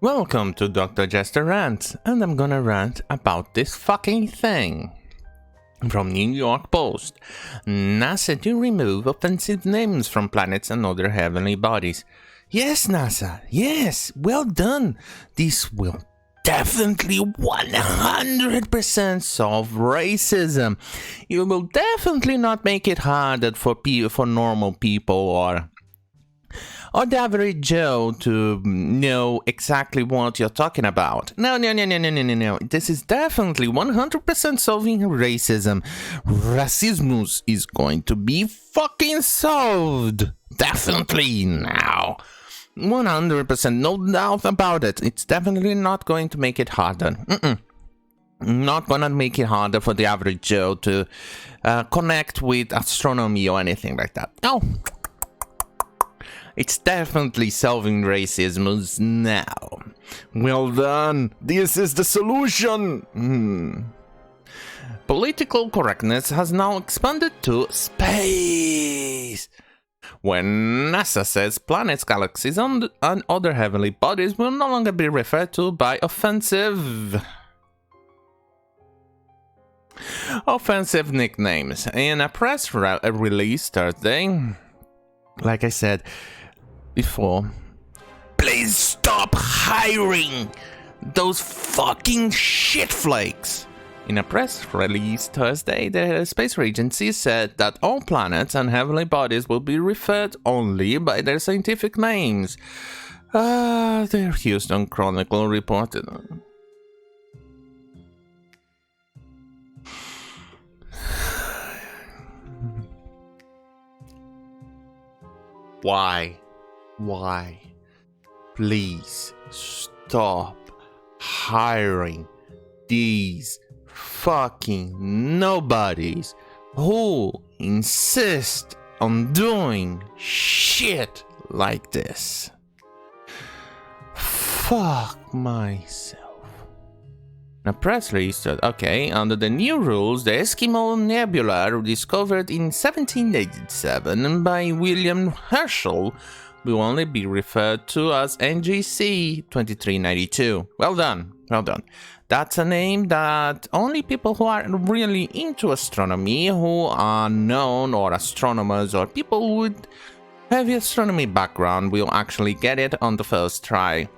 Welcome to Dr. Jester Rants, and I'm gonna rant about this fucking thing. From New York Post. NASA to remove offensive names from planets and other heavenly bodies. Yes, NASA, yes, well done. This will definitely 100% solve racism. You will definitely not make it harder for normal people or the average Joe to know exactly what you're talking about. No. This is definitely 100% solving racism. Racismus is going to be fucking solved. Definitely now. 100%, no doubt about it. It's definitely not going to make it harder. Not gonna make it harder for the average Joe to connect with astronomy or anything like that. No. It's definitely solving racism now. Well done. This is the solution. Political correctness has now expanded to space. When NASA says planets, galaxies, and other heavenly bodies will no longer be referred to by offensive nicknames. In a press release Thursday, like I said before, please stop hiring those fucking shitflakes. In a press release Thursday, the space agency said that all planets and heavenly bodies will be referred only by their scientific names. The Houston Chronicle reported. Why? Please stop hiring these fucking nobodies who insist on doing shit like this. Fuck myself. A press release said, okay, under the new rules, the Eskimo Nebula, discovered in 1787 by William Herschel, will only be referred to as NGC 2392. Well done. That's a name that only people who are really into astronomy, who are known, or astronomers, or people with heavy astronomy background will actually get it on the first try.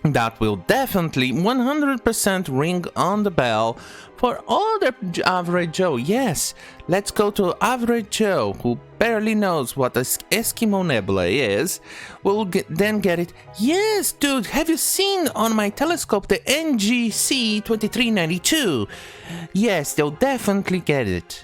That will definitely 100% ring on the bell for all the average Joe. Yes, let's go to average Joe who barely knows what Eskimo Nebula is. Will then get it. Yes, dude, have you seen on my telescope the NGC 2392? Yes, they'll definitely get it.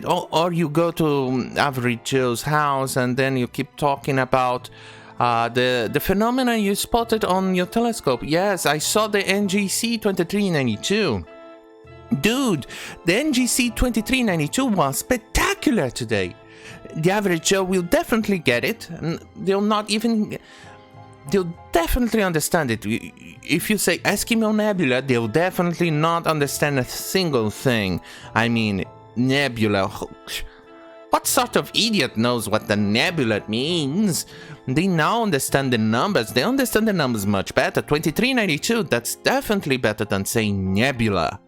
Or you go to average Joe's house and then you keep talking about the phenomena you spotted on your telescope. Yes, I saw the NGC 2392. Dude, the NGC 2392 was spectacular today. The average Joe will definitely get it. They'll definitely understand it. If you say Eskimo Nebula, they'll definitely not understand a single thing. I mean, nebula. What sort of idiot knows what the nebula means? They now understand the numbers. They understand the numbers much better. 2392, that's definitely better than saying nebula.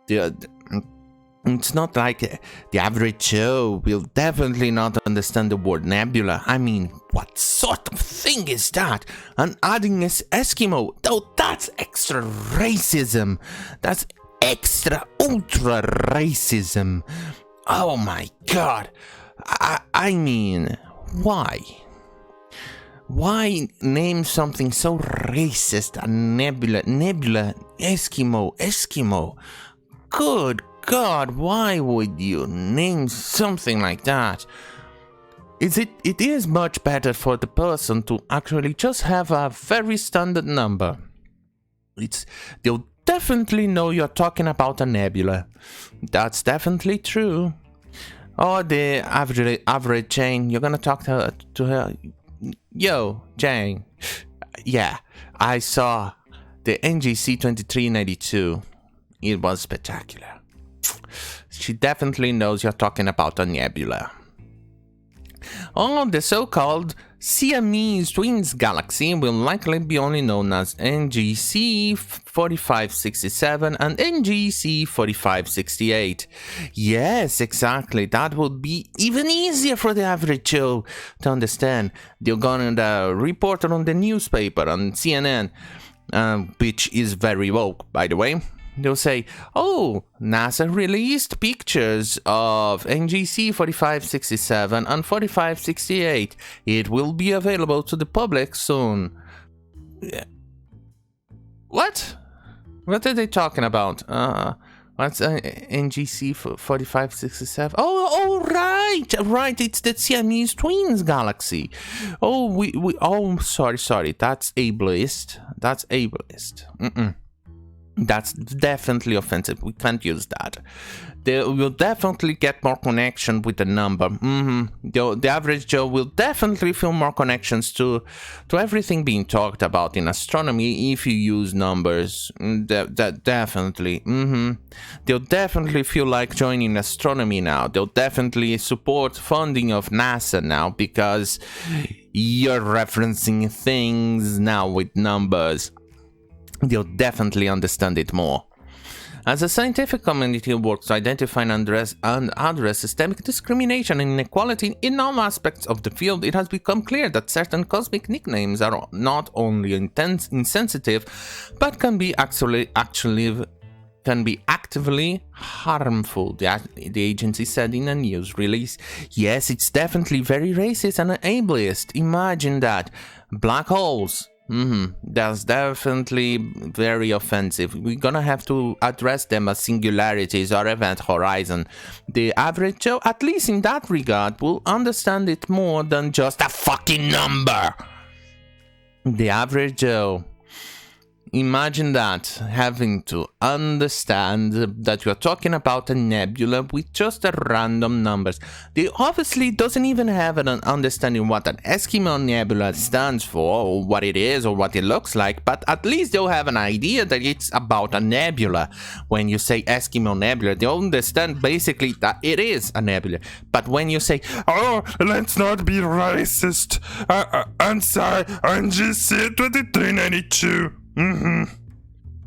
It's not like the average Joe will definitely not understand the word nebula. I mean, what sort of thing is that? And adding this Eskimo, though, that's extra racism. That's extra ultra racism. Oh my god. I mean, why? Why name something so racist? A nebula, Eskimo. Good god, why would you name something like that? It is much better for the person to actually just have a very standard number. They'll definitely know you're talking about a nebula. That's definitely true. Or the average Jane, you're gonna talk to her. Yo, Jane. Yeah, I saw the NGC 2392. It was spectacular. She definitely knows you're talking about a nebula. Oh, the so-called Siamese twins galaxy will likely be only known as NGC 4567 and NGC 4568. Yes, exactly. That would be even easier for the average Joe to understand. They're gonna report on the newspaper on CNN, which is very woke, by the way. They'll say, oh, NASA released pictures of NGC 4567 and 4568. It will be available to the public soon. What? What are they talking about? What's NGC 4567? Oh, right, it's the Siamese twins galaxy. Oh, sorry, that's ableist. That's definitely offensive. We can't use that. They will definitely get more connection with the number. The average Joe will definitely feel more connections to everything being talked about in astronomy if you use numbers. Definitely. They'll definitely feel like joining astronomy now. They'll definitely support funding of NASA now because you're referencing things now with numbers. They'll definitely understand it more. As the scientific community works to identify and address systemic discrimination and inequality in all aspects of the field, it has become clear that certain cosmic nicknames are not only insensitive, but can be actively harmful, the agency said in a news release. Yes, it's definitely very racist and ableist. Imagine that. Black holes. That's definitely very offensive. We're gonna have to address them as singularities or event horizon. The average Joe, at least in that regard, will understand it more than just a fucking number. The average Joe. Imagine that, having to understand that you're talking about a nebula with just a random numbers. They obviously doesn't even have an understanding what an Eskimo nebula stands for, or what it is, or what it looks like, but at least they'll have an idea that it's about a nebula. When you say Eskimo nebula, they'll understand basically that it is a nebula. But when you say, oh, let's not be racist, answer NGC 2392.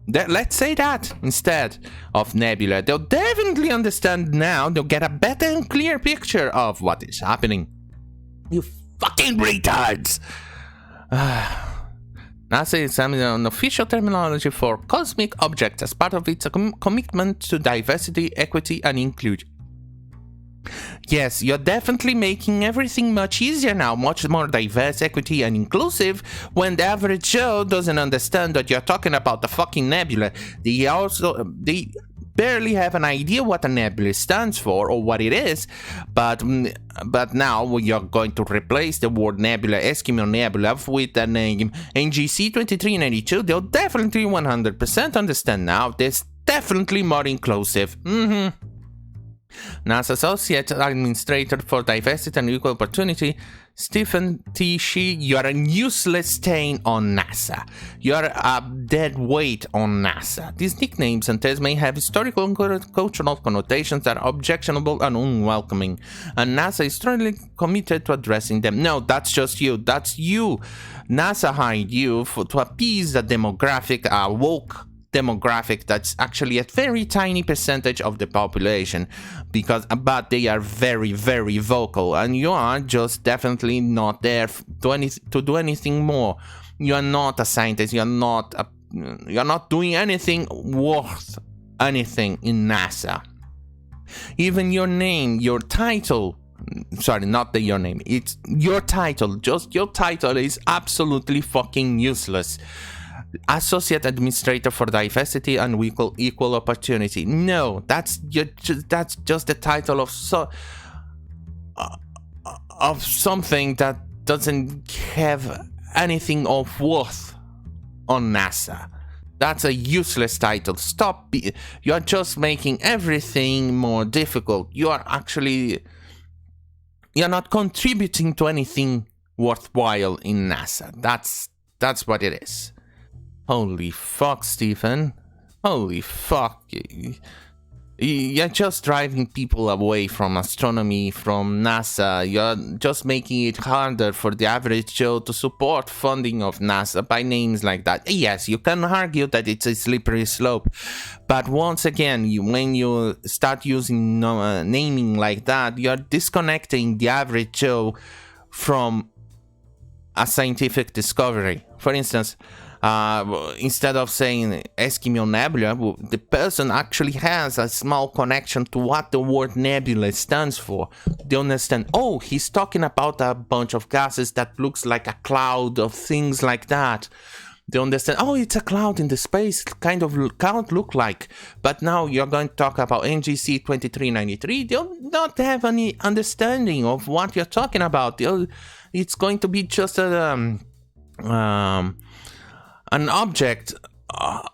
Let's say that instead of nebula. They'll definitely understand now. They'll get a better and clear picture of what is happening. You fucking retards! NASA is examining an official terminology for cosmic objects as part of its commitment to diversity, equity, and inclusion. Yes, you're definitely making everything much easier now, much more diverse, equity, and inclusive, when the average Joe doesn't understand that you're talking about the fucking nebula. They barely have an idea what a nebula stands for or what it is, but now you're going to replace the word nebula, Eskimo nebula, with the name NGC 2392. They'll definitely 100% understand now. There's definitely more inclusive. NASA Associate Administrator for Diversity and Equal Opportunity, Stephen T. Shee, you are a useless stain on NASA. You are a dead weight on NASA. These nicknames and terms may have historical and cultural connotations that are objectionable and unwelcoming, and NASA is strongly committed to addressing them. No, that's just you. That's you. NASA hired you to appease the demographic, woke demographic that's actually a very tiny percentage of the population, but they are very, very vocal, and you are just definitely not there to do anything more. You are not a scientist. You're not doing anything worth anything in NASA. Even your name, your title. Sorry, not your name. It's your title. Just your title is absolutely fucking useless. Associate Administrator for Diversity and Equal Opportunity. No, that's just the title of something that doesn't have anything of worth on NASA. That's a useless title. Stop. You're just making everything more difficult. You're not contributing to anything worthwhile in NASA. That's what it is. Holy fuck, Stephen. Holy fuck. You're just driving people away from astronomy, from NASA. You're just making it harder for the average Joe to support funding of NASA by names like that. Yes, you can argue that it's a slippery slope, but once again, when you start using naming like that, you're disconnecting the average Joe from a scientific discovery. For instance, instead of saying Eskimo Nebula, the person actually has a small connection to what the word nebula stands for. They understand, oh, he's talking about a bunch of gases that looks like a cloud of things like that. They understand, oh, it's a cloud in the space, kind of cloud look like. But now you're going to talk about NGC 2393. They'll not have any understanding of what you're talking about. It's going to be just an object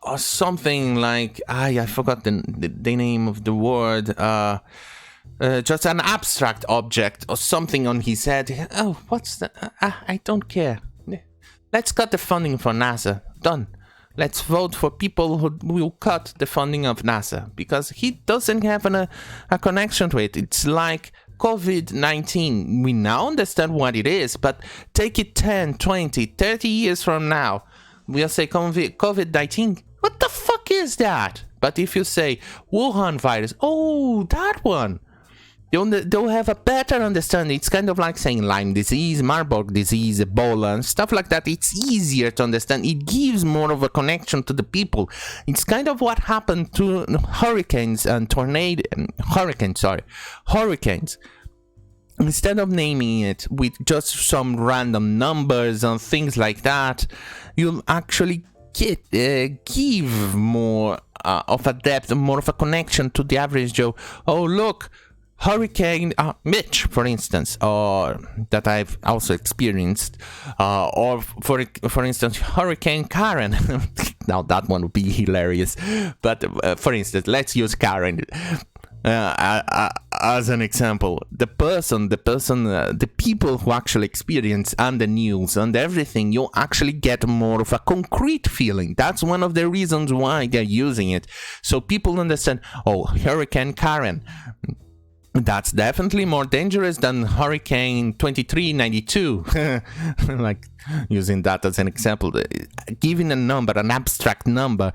or something like I forgot the name of the word, just an abstract object or something on his head. Oh, what's that? I don't care. Let's cut the funding for NASA. Done. Let's vote for people who will cut the funding of NASA, because he doesn't have a connection to it. It's like COVID-19. We now understand what it is, but take it 10, 20, 30 years from now, we'll say COVID-19. What the fuck is that? But if you say Wuhan virus, oh, that one, they'll have a better understanding. It's kind of like saying Lyme disease, Marburg disease, Ebola, and stuff like that. It's easier to understand. It gives more of a connection to the people. It's kind of what happened to hurricanes and hurricanes. Instead of naming it with just some random numbers and things like that, you'll actually give more of a depth, more of a connection to the average Joe. Oh, look, Hurricane Mitch, for instance, or that I've also experienced, or for instance, Hurricane Karen. Now that one would be hilarious, but for instance, let's use Karen. As an example, the people who actually experience and the news and everything, you actually get more of a concrete feeling. That's one of the reasons why they're using it, so people understand. Oh, Hurricane Karen. That's definitely more dangerous than Hurricane 2392. Like using that as an example, giving a number, an abstract number,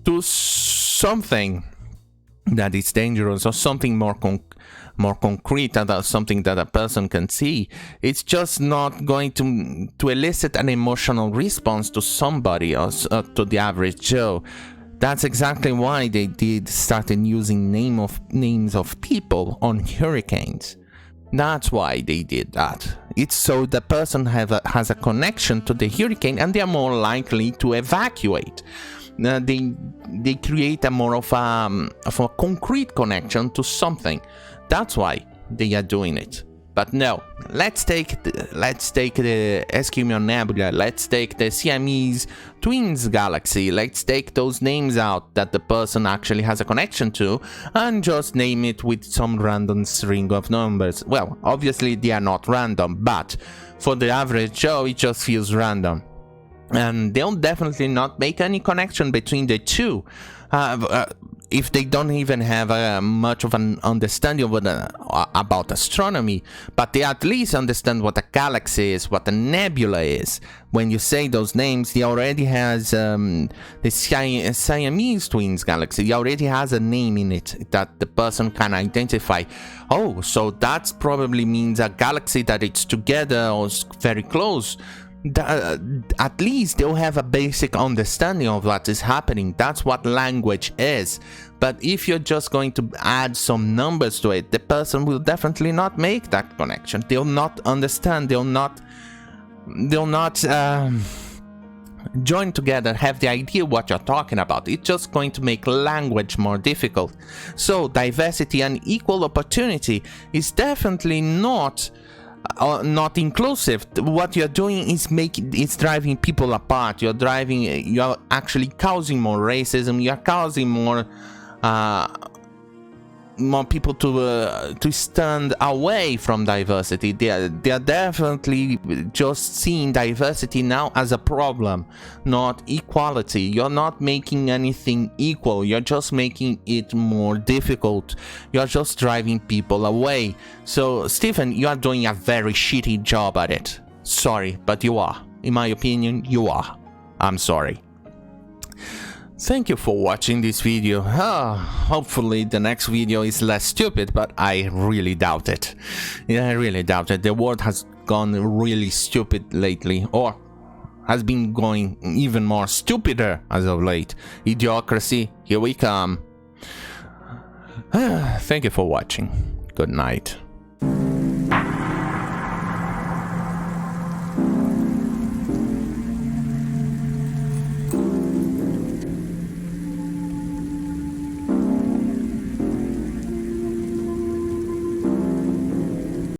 to something that is dangerous or something more concrete, and something that a person can see, it's just not going to elicit an emotional response to somebody or to the average Joe. That's exactly why they started using names of people on hurricanes. That's why they did that. It's so the person has a connection to the hurricane, and they are more likely to evacuate. They create a more of a concrete connection to something. That's why they are doing it. But no, let's take the Eskimo Nebula, let's take the Siamese Twins Galaxy, let's take those names out that the person actually has a connection to, and just name it with some random string of numbers. Well, obviously they are not random, but for the average Joe, it just feels random. And they'll definitely not make any connection between the two. If they don't even have much of an understanding about astronomy, but they at least understand what a galaxy is, what a nebula is. When you say those names, he already has the Siamese Twins Galaxy. He already has a name in it that the person can identify. Oh, so that probably means a galaxy that it's together or very close. At least they'll have a basic understanding of what is happening. That's what language is. But if you're just going to add some numbers to it, the person will definitely not make that connection. They'll not understand. They'll not join together, have the idea what you're talking about. It's just going to make language more difficult. So diversity and equal opportunity is definitely not inclusive. What you're doing is driving people apart. You're actually causing more racism. You're causing more more people to stand away from diversity. They are definitely just seeing diversity now as a problem, not equality. You're not making anything equal. You're just making it more difficult. You're just driving people away. So, Stephen, you are doing a very shitty job at it. Sorry, but you are. In my opinion, you are. I'm sorry. Thank you for watching this video. Hopefully the next video is less stupid, but I really doubt it. Yeah, I really doubt it. The world has gone really stupid lately, or has been going even more stupider as of late. Idiocracy, here we come. Thank you for watching. Good night.